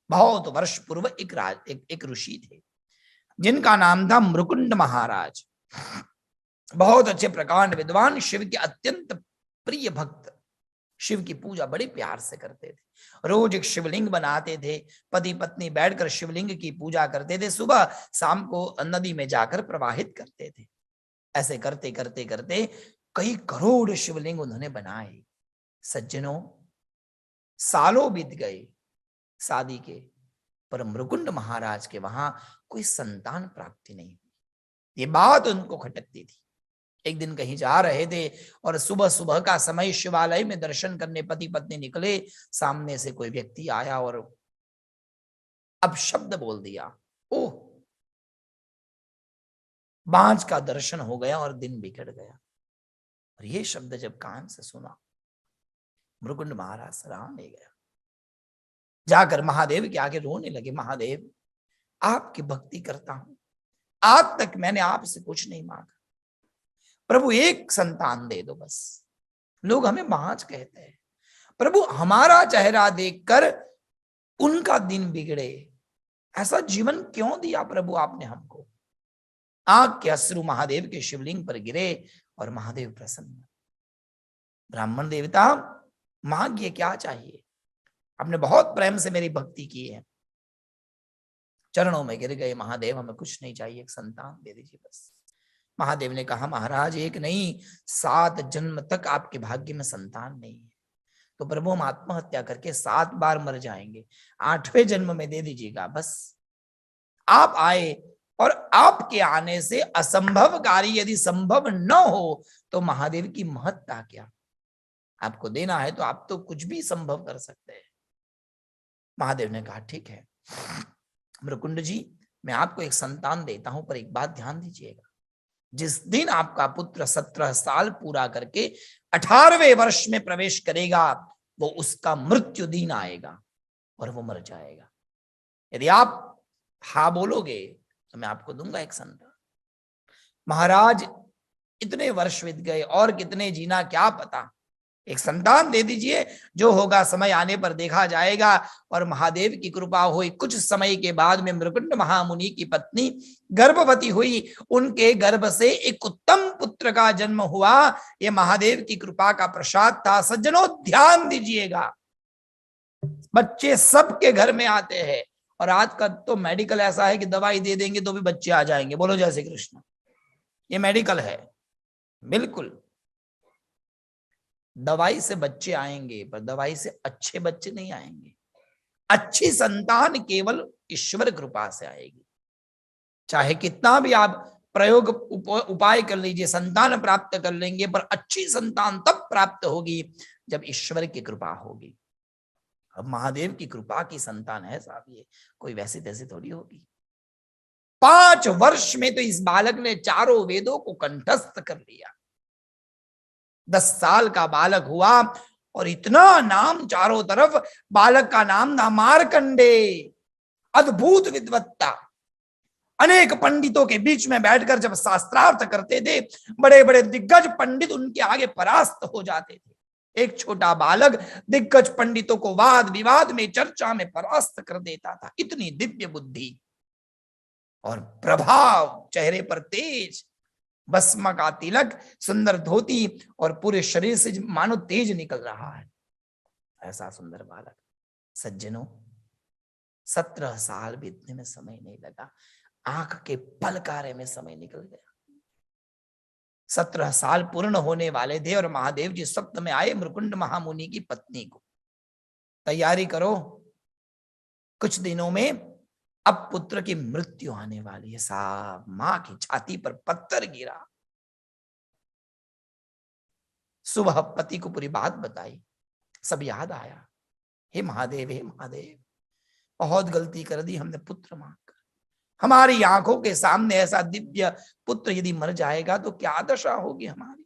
बहुत वर्ष पूर्व एक ऋषि थे जिनका नाम था मृकुंड महाराज। बहुत अच्छे प्रकांड विद्वान, शिव के अत्यंत प्रिय भक्त, शिव की पूजा बड़े प्यार से करते थे। रोज एक शिवलिंग बनाते थे, पति पत्नी बैठकर शिवलिंग की पूजा करते थे, सुबह शाम को नदी में जाकर प्रवाहित करते थे। ऐसे करते करते करते कई करोड़ शिवलिंग उन्होंने बनाए। सज्जनों, सालों बीत गए शादी के, पर मृकुंड महाराज के वहां कोई संतान प्राप्ति नहीं हुई। ये बात उनको खटकती थी। एक दिन कहीं जा रहे थे और सुबह सुबह का समय, शिवालय में दर्शन करने पति पत्नी निकले। सामने से कोई व्यक्ति आया और अब शब्द बोल दिया, ओह! बांझ का दर्शन हो गया और दिन बिगड़ गया। और ये शब्द जब कान से सुना, मृकुंड महाराज सराह ले गया, जाकर महादेव के आगे रोने लगे। महादेव, आपकी भक्ति करता हूं, आज तक मैंने आपसे कुछ नहीं मांगा, प्रभु एक संतान दे दो बस। लोग हमें बांझ कहते हैं, प्रभु हमारा चेहरा देखकर उनका दिन बिगड़े, ऐसा जीवन क्यों दिया प्रभु आपने हमको। आंख के अश्रु महादेव के शिवलिंग पर गिरे और महादेव प्रसन्न। ब्राह्मण देवता, मांगिए क्या चाहिए, आपने बहुत प्रेम से मेरी भक्ति की है। चरणों में गिर गए, महादेव हमें कुछ नहीं चाहिए, एक संतान दे दीजिए बस। महादेव ने कहा, महाराज एक नहीं 7 जन्म तक आपके भाग्य में संतान नहीं है, तो प्रभु हम आत्महत्या करके 7 बार मर जाएंगे, 8वें जन्म में दे दीजिएगा बस। आप आए और आपके आने से असंभव कार्य यदि संभव न हो तो महादेव की महत्ता क्या। आपको देना है तो आप तो कुछ भी संभव कर सकते हैं। महादेव ने कहा, ठीक है मृकुंड जी, मैं आपको एक संतान देता हूं, पर एक बात ध्यान दीजिएगा, जिस दिन आपका पुत्र 17 साल पूरा करके 18वें वर्ष में प्रवेश करेगा, वो उसका मृत्यु दिन आएगा और वो मर जाएगा। यदि आप हाँ बोलोगे तो मैं आपको दूंगा एक संतान। महाराज, इतने वर्ष बीत गए और कितने जीना क्या पता, एक संतान दे दीजिए, जो होगा समय आने पर देखा जाएगा। और महादेव की कृपा हुई, कुछ समय के बाद में मृकुंड महामुनि की पत्नी गर्भवती हुई, उनके गर्भ से एक उत्तम पुत्र का जन्म हुआ। यह महादेव की कृपा का प्रसाद था। सज्जनों ध्यान दीजिएगा, बच्चे सबके घर में आते हैं, और आज का तो मेडिकल ऐसा है कि दवाई दे देंगे तो भी बच्चे आ जाएंगे। बोलो जय श्री कृष्ण, ये मेडिकल है। बिल्कुल दवाई से बच्चे आएंगे, पर दवाई से अच्छे बच्चे नहीं आएंगे। अच्छी संतान केवल ईश्वर कृपा से आएगी। चाहे कितना भी आप प्रयोग उपाय कर लीजिए, संतान प्राप्त कर लेंगे, पर अच्छी संतान तब प्राप्त होगी जब ईश्वर की कृपा होगी। अब महादेव की कृपा की संतान है साहब, ये कोई वैसे तैसे थोड़ी होगी। 5 वर्ष में तो इस बालक ने चारों वेदों को कंठस्थ कर लिया। 10 साल का बालक हुआ और इतना नाम चारों तरफ। बालक का नाम था मार्कंडे, अद्भुत विद्वत्ता। अनेक पंडितों के बीच में बैठकर जब शास्त्रार्थ करते थे, बड़े बड़े दिग्गज पंडित उनके आगे परास्त हो जाते थे। एक छोटा बालक दिग्गज पंडितों को वाद विवाद में, चर्चा में परास्त कर देता था। इतनी दिव्य बुद्धि और प्रभाव, चेहरे पर तेज, भस्म का तिलक, सुंदर धोती, और पूरे शरीर से मानो तेज निकल रहा है, ऐसा सुंदर बालक। सज्जनों, 17 साल बीतने में समय नहीं लगा, आंख के पलकारे में समय निकल गया। 17 साल पूर्ण होने वाले थे और महादेव जी स्वप्न में आए मृकुंड महामुनि की पत्नी को, तैयारी करो, कुछ दिनों में अब पुत्र की मृत्यु आने वाली है। साहब, मां की छाती पर पत्थर गिरा। सुबह पति को पूरी बात बताई, सब याद आया। हे महादेव, हे महादेव, बहुत गलती कर दी हमने पुत्र मांगकर। हमारी आंखों के सामने ऐसा दिव्य पुत्र यदि मर जाएगा तो क्या दशा होगी हमारी।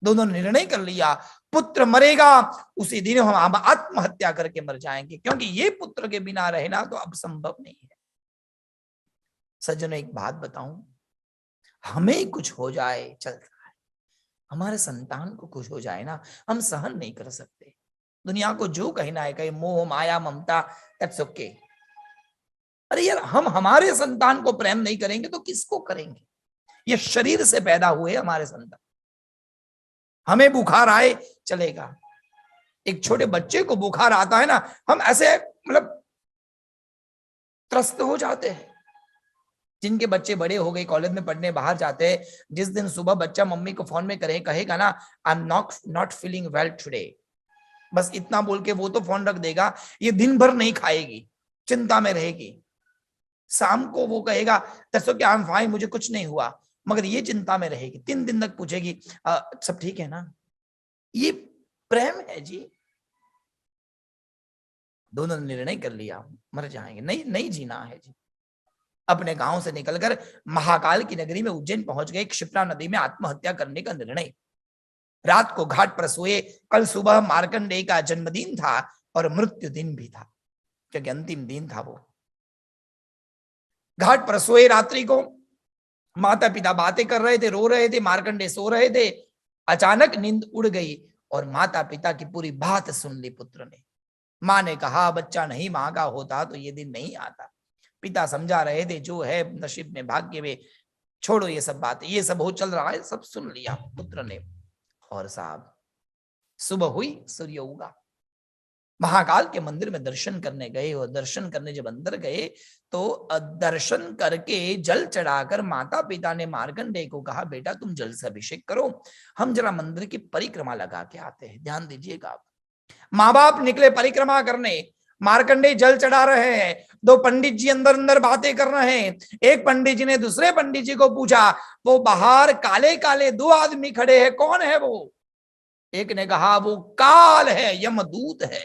दोनों ने निर्णय कर लिया, पुत्र मरेगा उसी दिन हम आत्महत्या करके मर जाएंगे, क्योंकि ये पुत्र के बिना रहना तो अब संभव नहीं है। सज्जनों, एक बात बताऊं, हमें कुछ हो जाए चलता है, हमारे संतान को कुछ हो जाए ना, हम सहन नहीं कर सकते। दुनिया को जो कहना है कहे, मोह माया ममता, दैट्स ओके। अरे यार, हम हमारे संतान को प्रेम नहीं करेंगे तो किसको करेंगे? ये शरीर से पैदा हुए हमारे संतान। हमें बुखार आए चलेगा, एक छोटे बच्चे को बुखार आता है ना, हम ऐसे मतलब त्रस्त हो जाते हैं। जिनके बच्चे बड़े हो गए, कॉलेज में पढ़ने बाहर जाते हैं, जिस दिन सुबह बच्चा मम्मी को फोन में कहेगा ना, I am not feeling well today, बस इतना बोल के वो तो फोन रख देगा। ये दिन भर नहीं खाएगी, चिंता में रहेगी। शाम को वो कहेगा that's okay, I am fine, मुझे कुछ नहीं हुआ, मगर ये चिंता में रहेगी। 3 दिन तक पूछेगी सब ठीक है ना। ये प्रेम है जी। दोनों ने निर्णय कर लिया, मर जाएंगे, नहीं नहीं जीना है जी। अपने गांव से निकलकर महाकाल की नगरी में उज्जैन पहुंच गए। क्षिप्रा नदी में आत्महत्या करने का निर्णय। रात को घाट पर सोए। कल सुबह मार्कंडेय का जन्मदिन था और मृत्यु दिन भी था, क्योंकि अंतिम दिन था वो। घाट पर सोए रात्रि को। माता पिता बातें कर रहे थे, रो रहे थे, मार्कंडेय सो रहे थे। अचानक नींद उड़ गई और माता पिता की पूरी बात सुन ली पुत्र ने। माँ ने कहा बच्चा नहीं मांगा होता तो ये दिन नहीं आता। पिता समझा रहे थे जो है नसीब में, भाग्य में, छोड़ो ये सब बातें, ये सब हो चल रहा है, सब सुन लिया पुत्र ने। और साहब सुबह हुई, सूर्य उगा। महाकाल के मंदिर में दर्शन करने गए और दर्शन करने जब अंदर गए तो दर्शन करके जल चढ़ाकर माता पिता ने मार्कंडेय को कहा बेटा तुम जल से अभिषेक करो, हम जरा मंदिर की परिक्रमा लगा के आते हैं। ध्यान दीजिएगा आप। माँ बाप निकले परिक्रमा करने, मार्कंडेय जल चढ़ा रहे हैं। 2 पंडित जी अंदर अंदर बातें कर रहे हैं। एक पंडित जी ने दूसरे पंडित जी को पूछा, वो बाहर काले काले 2 आदमी खड़े हैं, कौन है वो? एक ने कहा वो काल है, यमदूत है,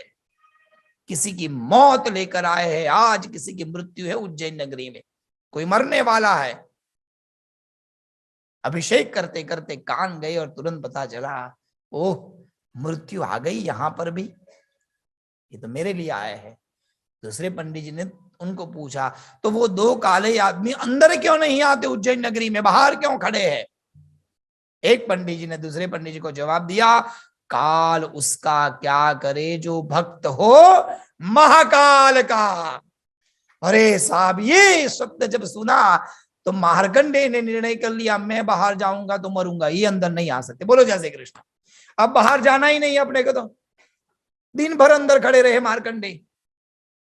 किसी की मौत लेकर आए हैं, आज किसी की मृत्यु है उज्जैन नगरी में, कोई मरने वाला है। अभिषेक करते करते कान गए और तुरंत पता चला, ओह मृत्यु आ गई यहां पर भी, ये तो मेरे लिए आए हैं। दूसरे पंडित जी ने उनको पूछा तो वो 2 काले आदमी अंदर क्यों नहीं आते उज्जैन नगरी में, बाहर क्यों खड़े हैं? एक पंडित जी ने दूसरे पंडित जी को जवाब दिया, काल उसका क्या करे जो भक्त हो महाकाल का। अरे साहब ये शब्द जब सुना तो मार्कंडेय ने निर्णय कर लिया, मैं बाहर जाऊंगा तो मरूंगा, ये अंदर नहीं आ सकते। बोलो जय श्री कृष्ण। अब बाहर जाना ही नहीं अपने को। तो दिन भर अंदर खड़े रहे मार्कंडेय,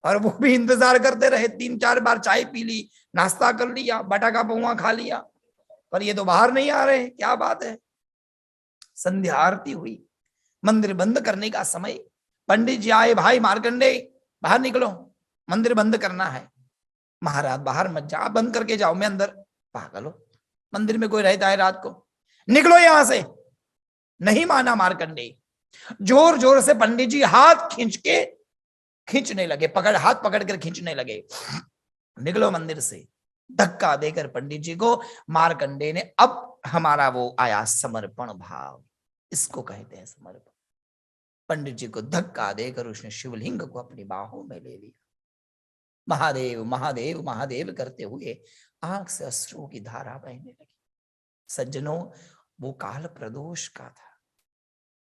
और वो भी इंतजार करते रहे। 3-4 बार चाय पी ली, नाश्ता कर लिया, बटाका पौवा खा लिया, पर ये तो बाहर नहीं आ रहे। क्या बात है। संध्या आरती हुई, मंदिर बंद करने का समय। पंडित जी आए, भाई मार्कंडेय बाहर निकलो, मंदिर बंद करना है। महाराज बाहर मत जा, बंद करके जाओ, मैं अंदर। पागल हो, मंदिर में कोई रहता है रात को? निकलो यहां से। नहीं माना मार्कंडेय। जोर जोर से पंडित जी हाथ खींचने लगे, हाथ पकड़कर खींचने लगे, निकलो मंदिर से। धक्का देकर पंडित जी को मार्कंडेय ने, अब हमारा वो आया समर्पण भाव, इसको कहते हैं समर्पण। पंडित जी को धक्का देकर उसने शिवलिंग को अपनी बाहों में ले लिया। महादेव महादेव महादेव करते हुए आंख से अश्रु की धारा बहने लगी। सज्जनों, वो काल प्रदोष का था।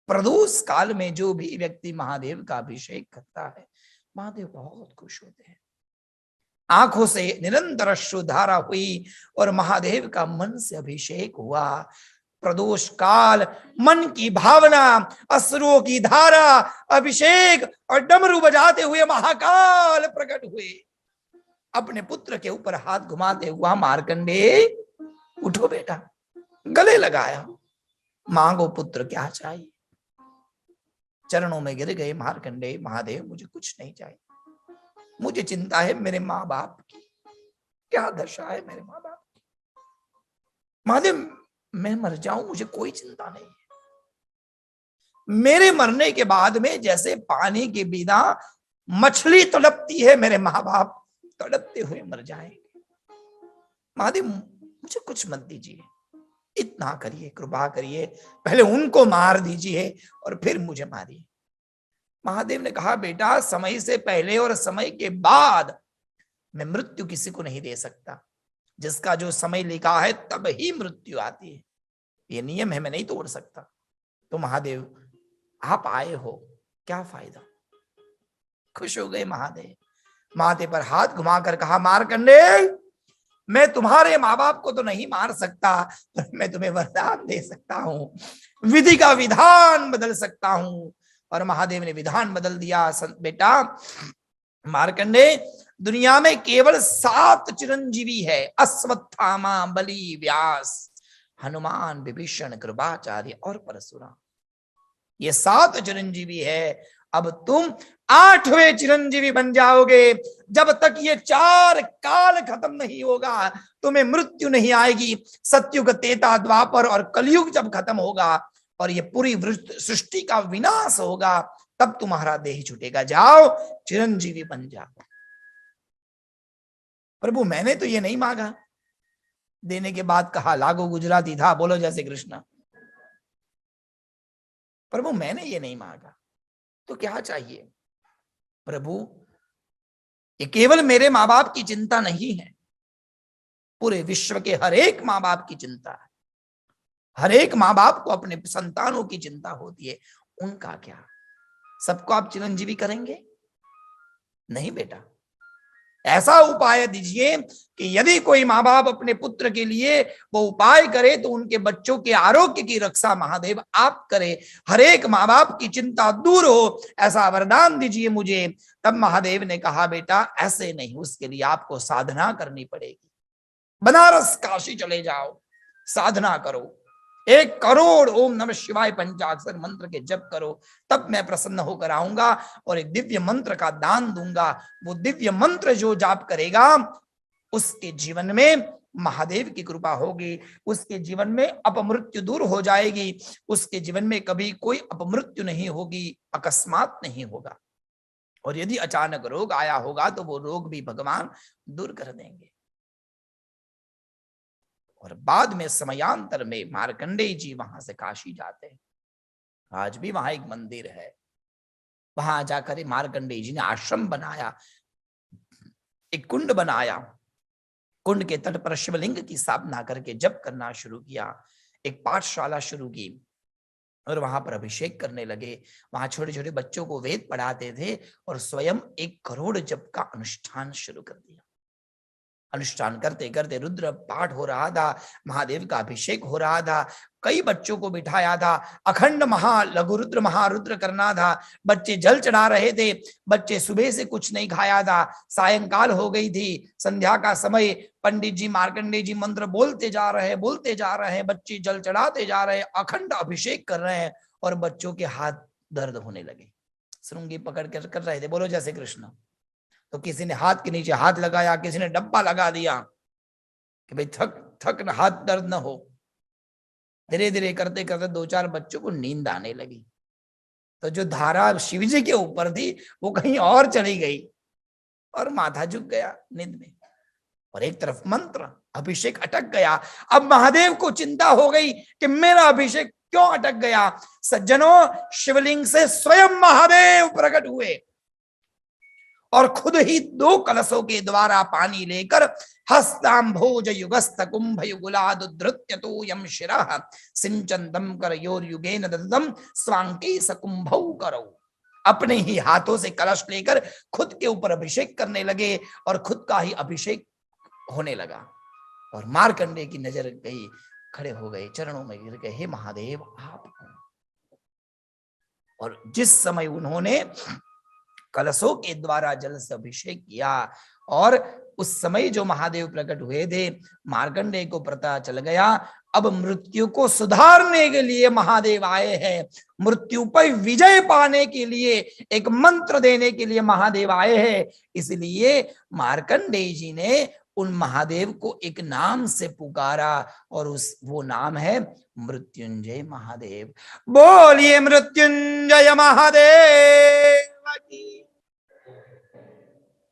प्रदोष काल में जो भी व्यक्ति महादेव का अभिषेक करता है, महादेव बहुत खुश होते हैं। आंखों से निरंतर अश्रु धारा हुई और महादेव का मन से अभिषेक हुआ। प्रदोष काल, मन की भावना, अश्रुओं की धारा, अभिषेक और डमरू बजाते हुए महाकाल प्रकट हुए। अपने पुत्र के ऊपर हाथ घुमाते हुआ मार्कंडेय, उठो बेटा, गले लगाया, मांगो पुत्र क्या चाहिए। चरणों में गिर गए मार्कंडेय, महादेव मुझे कुछ नहीं चाहिए, मुझे चिंता है मेरे माँ बाप की, क्या दशा है मेरे माँ बाप की। महादेव मैं मर जाऊं, मुझे कोई चिंता नहीं है। मेरे मरने के बाद में जैसे पानी के बिना मछली तड़पती है, मेरे माँ बाप तड़पते हुए मर जाएंगे। महादेव मुझे कुछ मत दीजिए, इतना करिए, कृपा करिए, पहले उनको मार दीजिए और फिर मुझे मारिए। महादेव ने कहा बेटा, समय से पहले और समय के बाद मैं मृत्यु किसी को नहीं दे सकता। जिसका जो समय लिखा है तब ही मृत्यु आती है, ये नियम है, मैं नहीं तोड़ सकता। तो महादेव आप आए हो, क्या फायदा। खुश हो गए महादेव, माथे पर हाथ घुमाकर कहा, मार्कंडे मैं तुम्हारे माँ बाप को तो नहीं मार सकता, पर मैं तुम्हें वरदान दे सकता हूं, विधि का विधान बदल सकता हूं। और महादेव ने विधान बदल दिया। बेटा मार्कंडे, दुनिया में केवल 7 चिरंजीवी है, अश्वत्थामा, बलि, व्यास, हनुमान, विभीषण, कृपाचार्य और परशुराम। ये 7 चिरंजीवी है। अब तुम 8वें चिरंजीवी बन जाओगे। जब तक ये 4 काल खत्म नहीं होगा तुम्हें मृत्यु नहीं आएगी। सतयुग, त्रेता, द्वापर और कलयुग जब खत्म होगा और ये पूरी सृष्टि का विनाश होगा, तब तुम्हारा देह छूटेगा। जाओ चिरंजीवी बन जाओ। प्रभु मैंने तो ये नहीं मांगा। देने के बाद कहा, लागू गुजराती था, बोलो जैसे कृष्ण। प्रभु मैंने ये नहीं मांगा, तो क्या चाहिए। प्रभु ये केवल मेरे माँ बाप की चिंता नहीं है, पूरे विश्व के हर एक माँ बाप की चिंता है। हर एक माँ बाप को अपने संतानों की चिंता होती है। उनका क्या, सबको आप चिरंजीवी करेंगे? नहीं बेटा, ऐसा उपाय दीजिए कि यदि कोई माँ बाप अपने पुत्र के लिए वो उपाय करे तो उनके बच्चों के आरोग्य की रक्षा महादेव आप करें, हर एक माँ बाप की चिंता दूर हो, ऐसा वरदान दीजिए मुझे। तब महादेव ने कहा, बेटा ऐसे नहीं, उसके लिए आपको साधना करनी पड़ेगी। बनारस काशी चले जाओ, साधना करो, 1 करोड़ ओम नमः शिवाय पंचाक्षर मंत्र के जप करो, तब मैं प्रसन्न होकर आऊंगा और एक दिव्य मंत्र का दान दूंगा। वो दिव्य मंत्र जो जाप करेगा उसके जीवन में महादेव की कृपा होगी, उसके जीवन में अपमृत्यु दूर हो जाएगी, उसके जीवन में कभी कोई अपमृत्यु नहीं होगी, अकस्मात नहीं होगा। और यदि अचानक रोग आया होगा तो वो रोग भी भगवान दूर कर देंगे। और बाद में समयांतर में मार्कंडेय जी वहां से काशी जाते हैं। आज भी वहां एक मंदिर है, वहां जाकर मार्कंडेय जी ने आश्रम बनाया, एक कुंड बनाया, कुंड के तट पर शिवलिंग की स्थापना करके जप करना शुरू किया, एक पाठशाला शुरू की और वहां पर अभिषेक करने लगे। वहां छोटे छोटे बच्चों को वेद पढ़ाते थे और स्वयं 1 करोड़ जप का अनुष्ठान शुरू कर दिया। अनुष्ठान करते करते रुद्र पाठ हो रहा था, महादेव का अभिषेक हो रहा था, कई बच्चों को बिठाया था, अखंड लघु रुद्र महारुद्र करना था। बच्चे जल चढ़ा रहे थे, बच्चे सुबह से कुछ नहीं खाया था, सायंकाल हो गई थी, संध्या का समय, पंडित जी मार्कंडेय जी मंत्र बोलते जा रहे हैं, बच्चे जल चढ़ाते जा रहे हैं, अखंड अभिषेक कर रहे हैं और बच्चों के हाथ दर्द होने लगे, श्रृंगी पकड़ कर रहे थे, बोलो जैसे कृष्ण। तो किसी ने हाथ के नीचे हाथ लगाया, किसी ने डब्बा लगा दिया कि भाई थक न हाथ दर्द न हो। धीरे धीरे करते करते 2-4 बच्चों को नींद आने लगी, तो जो धारा शिव जी के ऊपर थी वो कहीं और चली गई और माथा झुक गया नींद में, और एक तरफ मंत्र अभिषेक अटक गया। अब महादेव को चिंता हो गई कि मेरा अभिषेक क्यों अटक गया। सज्जनों, शिवलिंग से स्वयं महादेव प्रकट हुए और खुद ही 2 कलशों के द्वारा पानी लेकर हस्तांभोज युगस्थ कुंभ युगुलाद धृत्य तो यम शिरः सिंचंदम करयोर युगेन ददम स्वांके सकुंभौ करो। अपने ही हाथों से कलश लेकर खुद के ऊपर अभिषेक करने लगे और खुद का ही अभिषेक होने लगा। और मार्कंडेय की नजर गई, खड़े हो गए, चरणों में गिर गए, हे महादेव आप। और जिस समय उन्होंने कलशों के द्वारा जल से अभिषेक किया और उस समय जो महादेव प्रकट हुए थे, मार्कंडेय को पता चल गया अब मृत्यु को सुधारने के लिए महादेव आए हैं, मृत्यु पर विजय पाने के लिए, एक मंत्र देने के लिए महादेव आए हैं। इसलिए मार्कंडेय जी ने उन महादेव को एक नाम से पुकारा और वो नाम है मृत्युंजय महादेव। बोलिए मृत्युंजय महादेव की।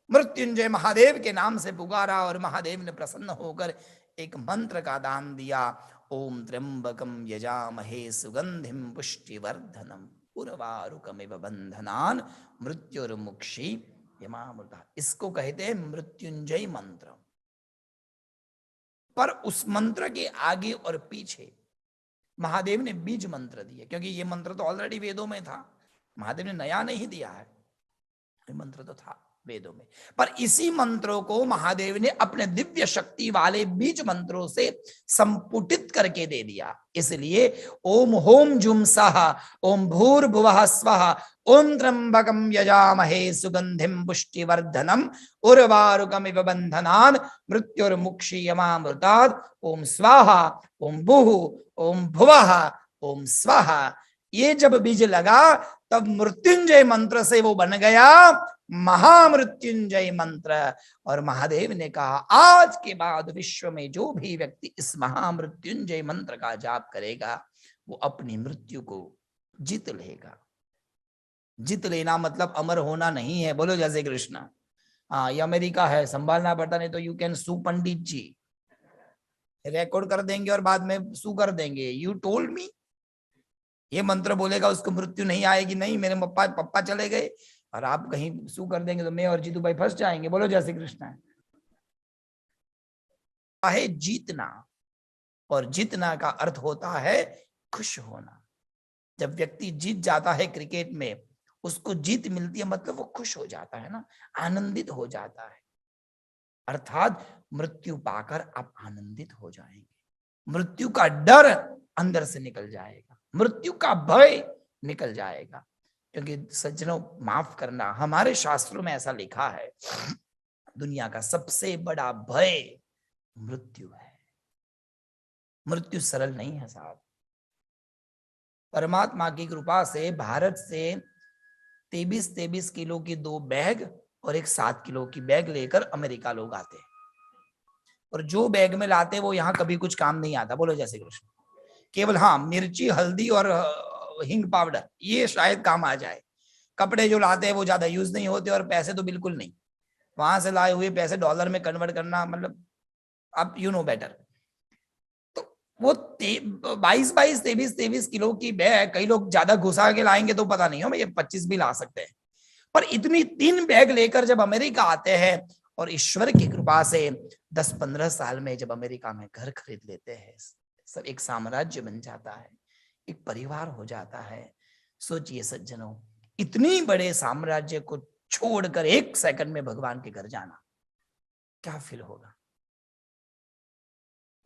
मृत्युंजय महादेव के नाम से पुकारा और महादेव ने प्रसन्न होकर एक मंत्र का दान दिया, ओम त्र्यंबकम यजामहे सुगंधिम पुष्टिवर्धनम उर्वारुकमिव बंधनान मृत्युर्मुक्षी यमामृता। इसको कहते हैं मृत्युंजय मंत्र। पर उस मंत्र के आगे और पीछे महादेव ने बीज मंत्र दिए, क्योंकि ये मंत्र तो ऑलरेडी वेदों में था। महादेव ने नया नहीं दिया है, मंत्र तो था वेदों में, पर इसी मंत्रों को महादेव ने अपने दिव्य शक्ति वाले बीज मंत्रों से संपुटित करके दे दिया। इसलिए ओम होम जुम सह, ओम भूर्भुवः स्वः, ओम त्र्यंबकं यजामहे सुगंधिं पुष्टिवर्धनम उर्वारुकमिव बंधनान् मृत्युर्मुक्षीयमामृतात्, ओम स्वाहा, ओम भुः, ओम भुवः, ओम स्वाहा। ये जब बीज लगा तब मृत्युंजय मंत्र से वो बन गया महामृत्युंजय मंत्र। और महादेव ने कहा आज के बाद विश्व में जो भी व्यक्ति इस महामृत्युंजय मंत्र का जाप करेगा वो अपनी मृत्यु को जीत लेगा। जीत लेना मतलब अमर होना नहीं है, बोलो जय श्री कृष्ण। हाँ, ये अमेरिका है, संभालना पड़ता, नहीं तो you can sue Pandit ji, record कर देंगे और बाद में सू कर देंगे। यू टोल्ड मी, ये मंत्र बोलेगा उसको मृत्यु नहीं आएगी, नहीं मेरे पप्पा चले गए, और आप कहीं सू कर देंगे तो मैं और जीतू भाई फंस जाएंगे। बोलो जय श्री कृष्ण। है जीतना, और जीतना का अर्थ होता है खुश होना। जब व्यक्ति जीत जाता है क्रिकेट में, उसको जीत मिलती है मतलब वो खुश हो जाता है ना, आनंदित हो जाता है। अर्थात मृत्यु पाकर आप आनंदित हो जाएंगे, मृत्यु का डर अंदर से निकल जाएगा, मृत्यु का भय निकल जाएगा। क्योंकि सज्जनों माफ करना, हमारे शास्त्रों में ऐसा लिखा है दुनिया का सबसे बड़ा भय मृत्यु है। मृत्यु सरल नहीं है साहब। परमात्मा की कृपा से भारत से 23 किलो की 2 बैग और एक 7 किलो की बैग लेकर अमेरिका लोग आते हैं, और जो बैग में लाते वो यहाँ कभी कुछ काम नहीं आता। बोलो जय श्री कृष्ण। केवल हाँ मिर्ची, हल्दी और हिंग पाउडर ये शायद काम आ जाए। कपड़े जो लाते हैं वो ज्यादा यूज नहीं होते, और पैसे तो बिल्कुल नहीं। वहां से लाए हुए पैसे डॉलर में कन्वर्ट करना मतलब आप यू नो बेटर। तो वो 22 किलो की बैग कई लोग ज्यादा घुसा के लाएंगे तो पता नहीं हो, ये 25 भी ला सकते हैं, पर इतनी 3 बैग लेकर जब अमेरिका आते हैं, और ईश्वर की कृपा से 10-15 साल में जब अमेरिका में घर खरीद लेते हैं, सब एक साम्राज्य बन जाता है, एक परिवार हो जाता है। सोचिए सज्जनों, इतनी बड़े साम्राज्य को छोड़कर 1 सेकंड में भगवान के घर जाना क्या फील होगा।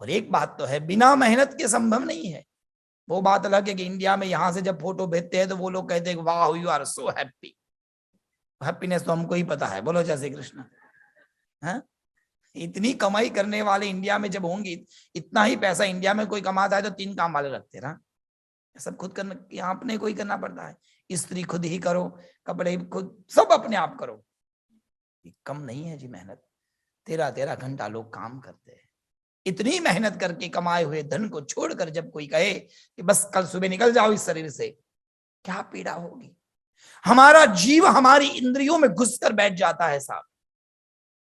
और एक बात तो है, बिना मेहनत के संभव नहीं है। वो बात अलग है कि इंडिया में यहां से जब फोटो भेजते हैं तो वो लोग कहते हैं वाह you are so happy. Happiness तो हमको ही पता है। बोलो जय श्री कृष्ण। हाँ, इतनी कमाई करने वाले इंडिया में जब होंगी, इतना ही पैसा इंडिया में कोई कमाता है तो 3 काम वाले रखते ना, सब खुद करना, यहाँ अपने को ही करना पड़ता है। स्त्री खुद ही करो, कपड़े खुद, सब अपने आप करो। कम नहीं है जी मेहनत। 13 घंटा लोग काम करते हैं। इतनी मेहनत करके कमाए हुए धन को छोड़कर जब कोई कहे कि बस कल सुबह निकल जाओ इस शरीर से, क्या पीड़ा होगी। हमारा जीव हमारी इंद्रियों में घुसकर बैठ जाता है साहब,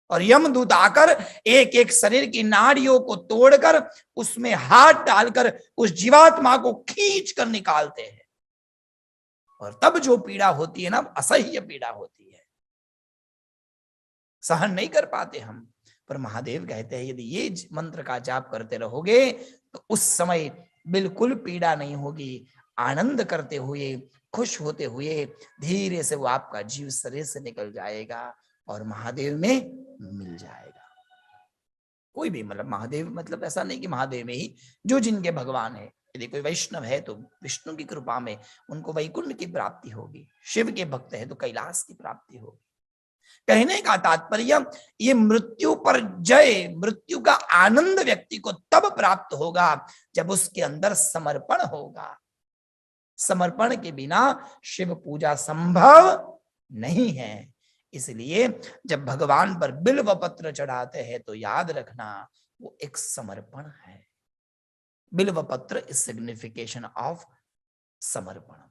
और यमदूत आकर एक एक शरीर की नाड़ियों को तोड़कर उसमें हाथ डालकर उस जीवात्मा को खींच कर निकालते हैं, और तब जो पीड़ा होती है ना, असह्य पीड़ा होती है, सहन नहीं कर पाते हम। पर महादेव कहते हैं यदि ये मंत्र का जाप करते रहोगे तो उस समय बिल्कुल पीड़ा नहीं होगी। आनंद करते हुए, खुश होते हुए धीरे से वो आपका जीव शरीर से निकल जाएगा और महादेव में मिल जाएगा। कोई भी मतलब महादेव मतलब ऐसा नहीं कि महादेव में ही, जो जिनके भगवान है, यदि कोई वैष्णव है तो विष्णु की कृपा में उनको वैकुंठ की प्राप्ति होगी, शिव के भक्त है तो कैलाश की प्राप्ति होगी। कहने का तात्पर्य ये मृत्यु पर जय, मृत्यु का आनंद व्यक्ति को तब प्राप्त होगा जब उसके अंदर समर्पण होगा। समर्पण के बिना शिव पूजा संभव नहीं है। इसलिए जब भगवान पर बिल्व पत्र चढ़ाते हैं तो याद रखना वो एक समर्पण है। बिल्व पत्र इज सिग्निफिकेशन ऑफ समर्पण।